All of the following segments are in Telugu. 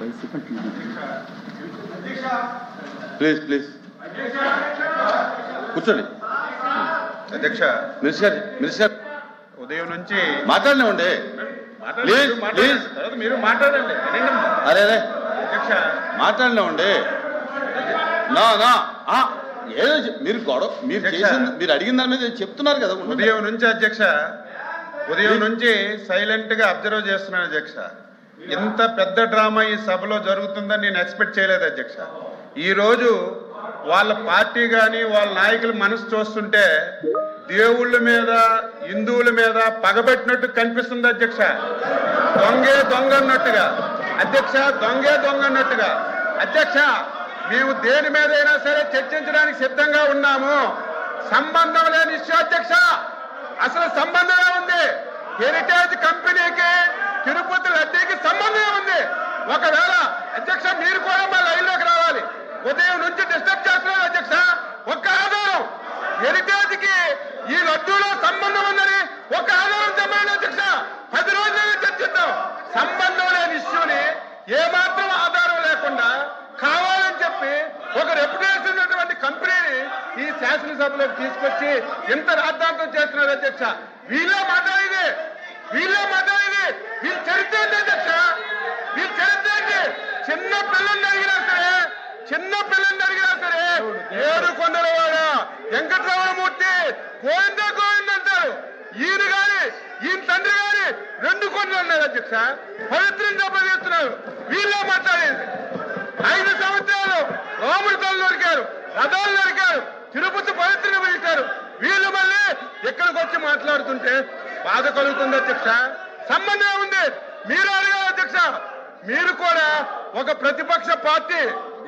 ప్లీజ్ ప్లీజ్ కూర్చోండి. అధ్యక్ష, మినిస్టర్ ఉదయం నుంచి మాట్లాడినామండి. ప్లీజ్ ప్లీజ్ మీరు మాట్లాడండి. అరే అరే అధ్యక్ష, మాట్లాడినామండి. నా నా ఏదో మీరు గొడవ మీరు చేసింది మీరు అడిగిన దాని మీద చెప్తున్నారు కదా. ఉదయం నుంచి అధ్యక్ష, ఉదయం నుంచి సైలెంట్ గా అబ్జర్వ్ చేస్తున్నాను అధ్యక్ష. ఇంత పెద్ద డ్రామా ఈ సభలో జరుగుతుందని నేను ఎక్స్పెక్ట్ చేయలేదు అధ్యక్ష. ఈరోజు వాళ్ళ పార్టీ కానీ వాళ్ళ నాయకుల మనసు చూస్తుంటే దేవుళ్ళ మీద హిందువుల మీద పగబెట్టినట్టు కనిపిస్తుంది అధ్యక్ష. దొంగే దొంగ అన్నట్టుగా అధ్యక్ష, దొంగే దొంగ అన్నట్టుగా. అధ్యక్ష, మేము దేని మీదైనా సరే చర్చించడానికి సిద్ధంగా ఉన్నాము. సంబంధం లేని ఇష్యూ అధ్యక్ష. అసలు సంబంధమే ఉంది. హెరిటేజ్ కంపెనీకి తిరుపతి లడ్డీకి సంబంధమే ఉంది. ఒకవేళ అధ్యక్ష మీరు కూడా మా లైన్లోకి రావాలి. ఉదయం నుంచి డిస్టర్బ్ చేస్తున్నారు అధ్యక్ష. ఒక్క ఆధారం హెరిటేజ్ కి ఈ లడ్డూలో సంబంధం ఉందని ఒక ఆధారం చెప్పండి అధ్యక్ష. 10 రోజులైనా చర్చిద్దాం. సంబంధం లేని ఇష్యూని ఏమాత్రం ఆధారం లేకుండా కావాలని చెప్పి ఒక రెప్యుటేషన్ ఉన్నటువంటి కంపెనీని ఈ శాసనసభలోకి తీసుకొచ్చి ఇంత రాద్ధాంతం చేస్తున్నారు అధ్యక్ష. వీళ్ళే మాట్లాడేది వీళ్ళ చరిత్ర ఏంటి అధ్యక్ష? వీళ్ళ చరిత్ర ఏంటి? చిన్న పిల్లల్ని అడిగినా సరే ఏడు కొండలవాడ వెంకటరామమూర్తి గోవింద గోవింద్ అంటారు. ఈయన తండ్రి గాని 2 కొండలు ఉన్నారు అధ్యక్ష. పవిత్రం దెబ్బతీస్తున్నారు. వీళ్ళే మాట్లాడేది. 5 సంవత్సరాలు రాముడి తల్లి నరికారు, రథాలు నరికారు, తిరుపతి పవిత్రను పిలిచారు. వీళ్ళు మళ్ళీ ఇక్కడికి వచ్చి మాట్లాడుతుంటే బాధ కలుగుతుంది అధ్యక్ష. సంబంధం ఉంది. మీరు అడగాలి అధ్యక్ష. మీరు కూడా ఒక ప్రతిపక్ష పార్టీ,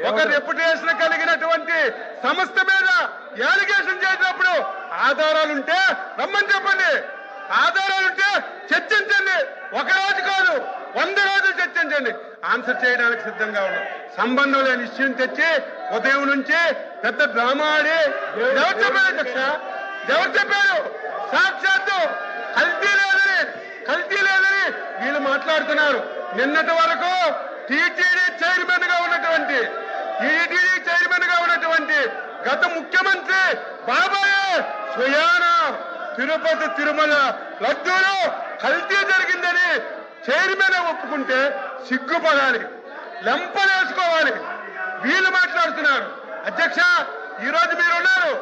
ఒక రెప్యుటేషన్ కలిగినటువంటి సంస్థ మీద యాలిగేషన్ చేసినప్పుడు ఆధారాలుంటే రమ్మని చెప్పండి. ఆధారాలుంటే చర్చించండి. 1 రోజు కాదు 100 రోజులు చర్చించండి. ఆన్సర్ చేయడానికి సిద్ధంగా ఉన్నాం. సంబంధం లేని ఇష్యూని తెచ్చి ఉదయం నుంచి పెద్ద డ్రామా ఆడి ఎవరు చెప్పారు అధ్యక్ష? ఎవరు చెప్పారు? సాక్షాత్తు కల్తీ లేదని వీళ్ళు మాట్లాడుతున్నారు. నిన్నటి వరకు టీటీడీ చైర్మన్ గా ఉన్నటువంటి గత ముఖ్యమంత్రి బాబాయ్ స్వయాన తిరుపతి తిరుమల లడ్డూలో కల్తీ జరిగిందని చైర్మన్ ఒప్పుకుంటే సిగ్గుపడాలి, లెంపలేసుకోవాలి. వీళ్ళు మాట్లాడుతున్నారు అధ్యక్ష. ఈరోజు మీరున్నారు.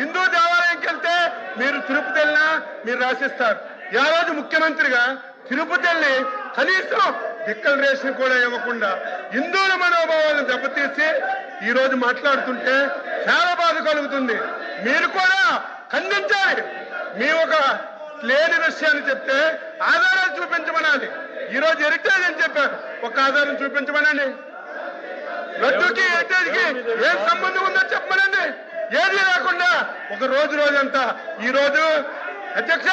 హిందూ దేవాలయంకి వెళ్తే మీరు తిరుపతి వెళ్ళినా మీరు రాసిస్తారు. ఆ రోజు ముఖ్యమంత్రిగా తిరుపతి వెళ్ళి కనీసం డిక్లరేషన్ కూడా ఇవ్వకుండా హిందువుల మనోభావాలను దెబ్బతీసి ఈ రోజు మాట్లాడుతుంటే చాలా బాధ కలుగుతుంది. మీరు కూడా ఖండించాలి. మీ ఒక లేని విషయాన్ని చెప్తే ఆధారాలు చూపించమనాలి. ఈ రోజు హెరిటేజ్ అని చెప్పారు, ఒక ఆధారం చూపించమనండి. లడ్డూకి హెరిటేజ్ కి ఏం సంబంధం ఉందో చెప్పమనండి. ఏది లేకుండా ఒక రోజంతా ఈ రోజు అధ్యక్ష,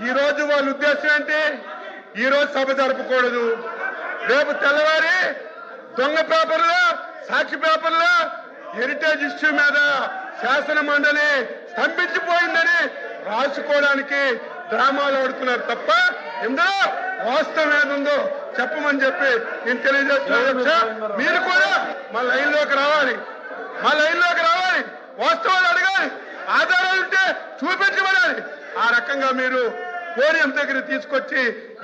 ఈ రోజు వాళ్ళ ఉద్దేశం ఏంటి? ఈ రోజు సభ జరపకూడదు. రేపు తెల్లవారి దొంగ పేపర్లో, సాక్షి పేపర్లో హెరిటేజ్ ఇష్యూ మీద శాసన మండలి స్తంభించిపోయిందని రాసుకోవడానికి డ్రామాలు ఆడుతున్నారు తప్ప ఇందులో వాస్తవం ఏదుందో చెప్పమని చెప్పి నేను తెలియజేస్తున్నాను. మీరు కూడా మా లైన్లోకి రావాలి. వాస్తవాలు అడగాలి. ఆధారాలు ఉంటే చూపించబడాలి. ఆ రకంగా మీరు పోడియం దగ్గర తీసుకొచ్చి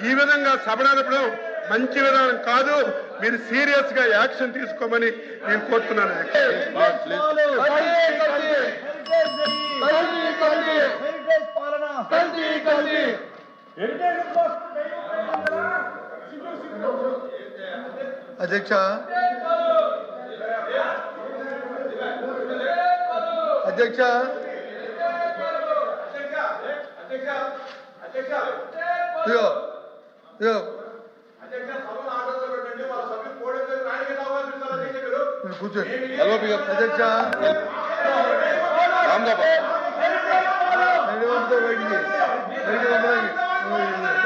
ఈ విధంగా సభ నడపడం మంచి విధానం కాదు. మీరు సీరియస్ గా యాక్షన్ తీసుకోమని నేను కోరుతున్నాను. అధ్యక్ష, కూర్చోండి అధ్యక్ష.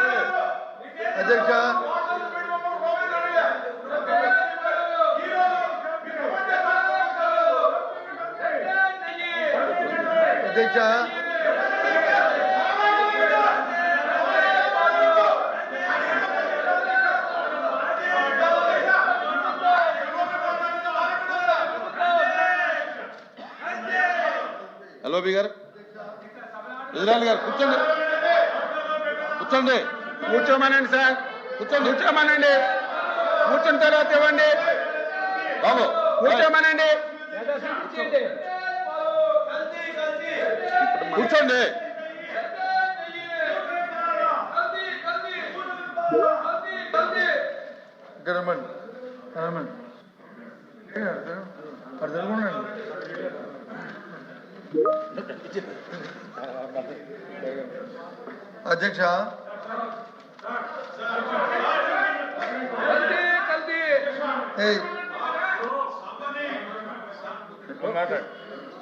అధ్యక్ష, అధ్యక్ష ఎల్ఓపి గారు, ఇజ్రాయల్ గారు కూర్చోండి, కూర్చోండి, కూర్చోమనండి సార్, కూర్చోండి, కూర్చోమనండి, కూర్చున్న తర్వాత ఇవ్వండి బాబు కూర్చోమనండి. కూర్చోండి. ఇక్కడ రమ్మండి, రమ్మండి. అక్కడ జరుగునండి. అధ్యక్ష, ఏయ్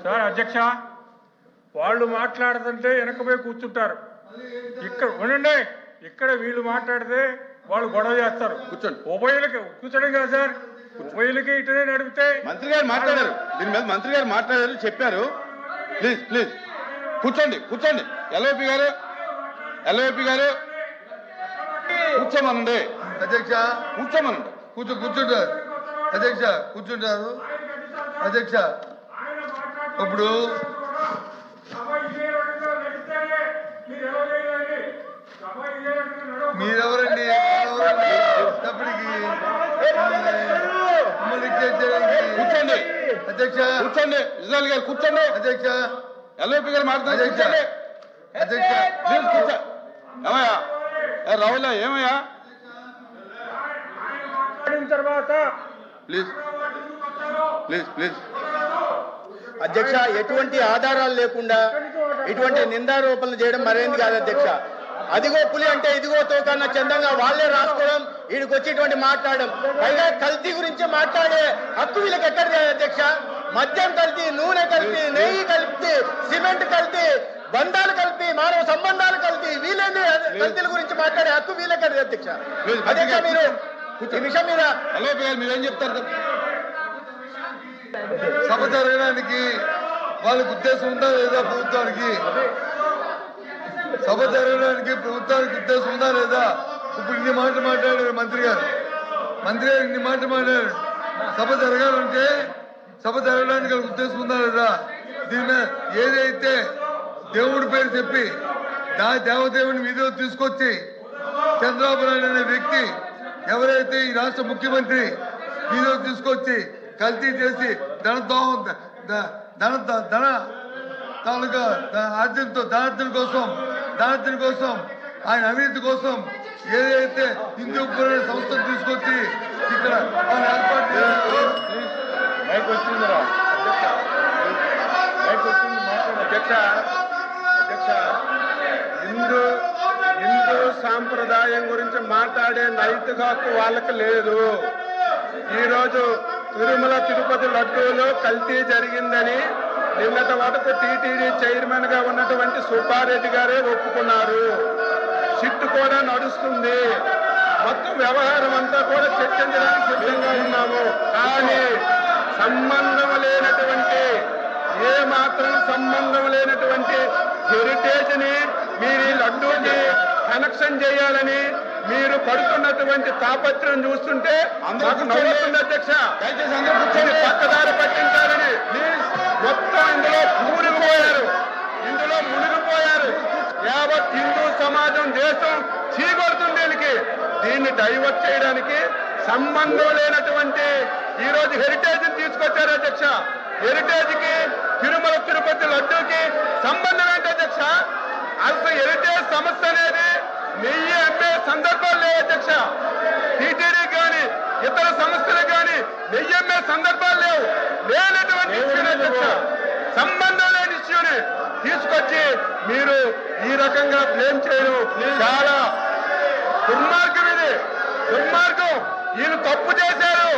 సార్ అధ్యక్ష, వాళ్ళు మాట్లాడుతుంటే వెనకపోయి కూర్చుంటారు. ఇక్కడ ఉండండి, ఇక్కడ వీళ్ళు మాట్లాడితే వాళ్ళు గొడవ చేస్తారు. కూర్చోండి. ఉభయలకి కూర్చోడం కదా సార్, ఉభయలకి ఇటునే నడిపితే. మంత్రి గారు మాట్లాడారు, దీని మీద మంత్రి గారు మాట్లాడారు, చెప్పారు. ప్లీజ్ ప్లీజ్ కూర్చోండి, కూర్చోండి. ఎల్ఓపి గారు, ఎల్ఓపి గారు కూర్చోమనండి. అధ్యక్ష కూర్చోమనండి. కూర్చుంటారు. అధ్యక్ష కూర్చుంటారు. అధ్యక్ష ఇప్పుడు మీరెవరండి? తప్పటికి కూర్చోండి అధ్యక్ష, కూర్చోండి. ఇజ్రాయల్ గారు కూర్చోండి. అధ్యక్ష, ఎల్ఓపి గారు మాట్లాడారు. అధ్యక్ష, కూర్చోండి. అధ్యక్ష ప్లీజ్ కూర్చో. ఏమయ్యా రాహుల్, ఏమయ్యా తర్వాత ప్లీజ్ ప్లీజ్ ప్లీజ్. అధ్యక్ష, ఎటువంటి ఆధారాలు లేకుండా ఇటువంటి నిందారోపణలు చేయడం మరేంది కాదు అధ్యక్ష. అదిగో పులి అంటే ఇదిగో తోకన్న చందంగా వాళ్ళే రాసుకోవడం, వీడికి వచ్చేటువంటి మాట్లాడడం, పైగా కల్తీ గురించి మాట్లాడే హక్కు వీళ్ళకి ఎక్కడ లేదు అధ్యక్ష. మద్యం కల్తీ, నూనె కల్తీ, నెయ్యి కల్తీ, సిమెంట్ కల్తీ, బంధాలు కలిపి, మానవ సంబంధాలు కలిపి, వీళ్ళని కల్తీల గురించి మాట్లాడే హక్కు వీళ్ళకి అధ్యక్ష. అధ్యక్ష, మీరు ఈ విషయం మీద ఎల్ఓపి గారు మీరేం చెప్తారు? సభ జరగడానికి వాళ్ళకి ఉద్దేశం ఉందా లేదా? ప్రభుత్వానికి సభ జరగడానికి ప్రభుత్వానికి ఉద్దేశం ఉందా లేదా? ఇప్పుడు ఇన్ని మాటలు మాట్లాడారు మంత్రి గారు. మంత్రి గారు ఇన్ని మాటలు మాట్లాడారు. సభ జరగాలంటే సభ జరగడానికి వాళ్ళకి ఉద్దేశం ఉందా లేదా? దీని మీద ఏదైతే దేవుడి పేరు చెప్పి దేవదేవుని వీధిలో తీసుకొచ్చి చంద్రబాబు నాయుడు అనే వ్యక్తి ఎవరైతే ఈ రాష్ట్ర ముఖ్యమంత్రి వీధిలో తీసుకొచ్చి కల్తీ చేసి ధన తాలూకా దానర్థం కోసం ఆయన అవినీతి కోసం ఏదైతే హిందూ పురాణ సంస్థను తీసుకొచ్చి ఇక్కడ వాళ్ళు ఏర్పాటు చేశారు. అధ్యక్ష, హిందూ సాంప్రదాయం గురించి మాట్లాడే నైతిక హక్కు వాళ్ళకి లేదు. ఈరోజు తిరుమల తిరుపతి లడ్డూలో కల్తీ జరిగిందని నిన్నటి వరకు టీటీడీ చైర్మన్ గా ఉన్నటువంటి సుబ్బారెడ్డి గారే ఒప్పుకున్నారు. సిట్టు కూడా నడుస్తుంది. మొత్తం వ్యవహారం అంతా కూడా చర్చించడానికి సిద్ధంగా ఉన్నాము. కానీ సంబంధం లేనటువంటి, ఏ మాత్రం సంబంధం లేనటువంటి హెరిటేజ్ ని మీరు ఈ లడ్డూకి కనెక్షన్ చేయాలని మీరు పడుతున్నటువంటి తాపత్రం చూస్తుంటే మాకు నవ్వుతుంది అధ్యక్ష. పక్కదారి పట్టించాలని మొత్తం ఇందులో మునిగిపోయారు. యావత్ హిందూ సమాజం, దేశం చీకొడుతుంది దీనికి. దీన్ని డైవర్ట్ చేయడానికి సంబంధం లేనటువంటి ఈ రోజు హెరిటేజ్ తీసుకొచ్చారు అధ్యక్ష. హెరిటేజ్ కి తిరుమల తిరుపతి లడ్డూకి సంబంధం ఏంటి అధ్యక్ష? అసలు హెరిటేజ్ సమస్య అనేది నెయ్యి అమ్మే సందర్భాలు లేవు అధ్యక్ష. టీటీడీ కానీ ఇతర సంస్థలు కానీ నెయ్యి అమ్మే సందర్భాలు లేనటువంటి ఇష్యూని అధ్యక్ష, సంబంధం లేని ఇష్యూని తీసుకొచ్చి మీరు ఈ రకంగా బ్లేమ్ చేయడం చాలా దుర్మార్గం. ఇది దుర్మార్గం. వీళ్ళు తప్పు చేశారు.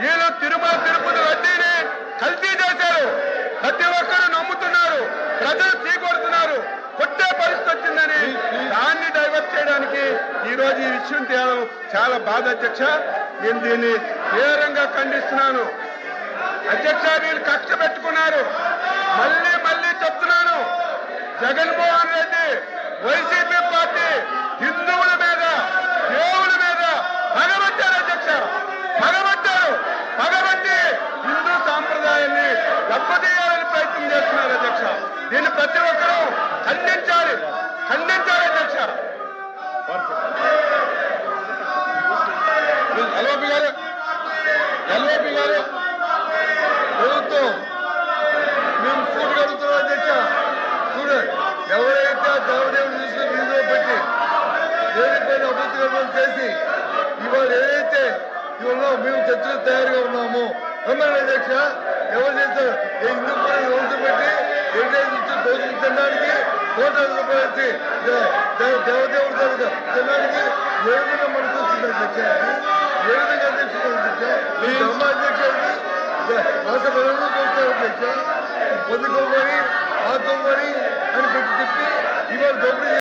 వీళ్ళు తిరుమల తిరుపతి లడ్డీని కల్తీ చేశారు. ప్రతి ఒక్కరు నమ్ముతున్నారు, ప్రజలు తీకొడుతున్నారు. కొట్టే పరిస్థితి వచ్చిందని దాన్ని డైవర్ట్ చేయడానికి ఈ రోజు ఈ విషయం తేవడం చాలా బాధ అధ్యక్ష. నేను దీన్ని తీవ్రంగా ఖండిస్తున్నాను అధ్యక్ష. వీళ్ళు కక్ష పెట్టుకున్నారు. మళ్ళీ చెప్తున్నాను, జగన్మోహన్ రెడ్డి, వైసీపీ పార్టీ హిందువుల మీద, దేవుల మీద పగబట్టారు అధ్యక్ష. పగబట్టి హిందూ సాంప్రదాయాన్ని దెబ్బతీయాలని ప్రయత్నం చేస్తున్నారు అధ్యక్ష. దీన్ని ప్రతి ఒక్కరూ ఖండించాలి అధ్యక్ష. ఎల్ఓపి గారు ప్రభుత్వం మేము సూటు కడుగుతున్నాం అధ్యక్ష. చూడండి, ఎవరైతే ఆ దేవదేవుని చూసి వీధిలో పెట్టి దేనిపైన అభ్యర్థులను చేసి ఇవాళ ఏదైతే ఇవాళ మేము చర్చలు తయారుగా ఉన్నాము అన్నారు అధ్యక్ష. ఎవరు చేస్తారు హిందూ రోజు పెట్టి రోజులు తినడానికి కోటాలు రూపాయలు దేవదేవుడు దగ్గర తినడానికి ఏ విధంగా మనకు వచ్చింది అధ్యక్ష? ఏ విధంగా అధ్యక్ష ధర్మ అధ్యక్ష రాష్ట్ర ప్రజలు చూస్తారు అధ్యక్ష. పొందుకోమని ఆదుకోమని అని పెట్టి చెప్పి ఇవాళ దోపిడీ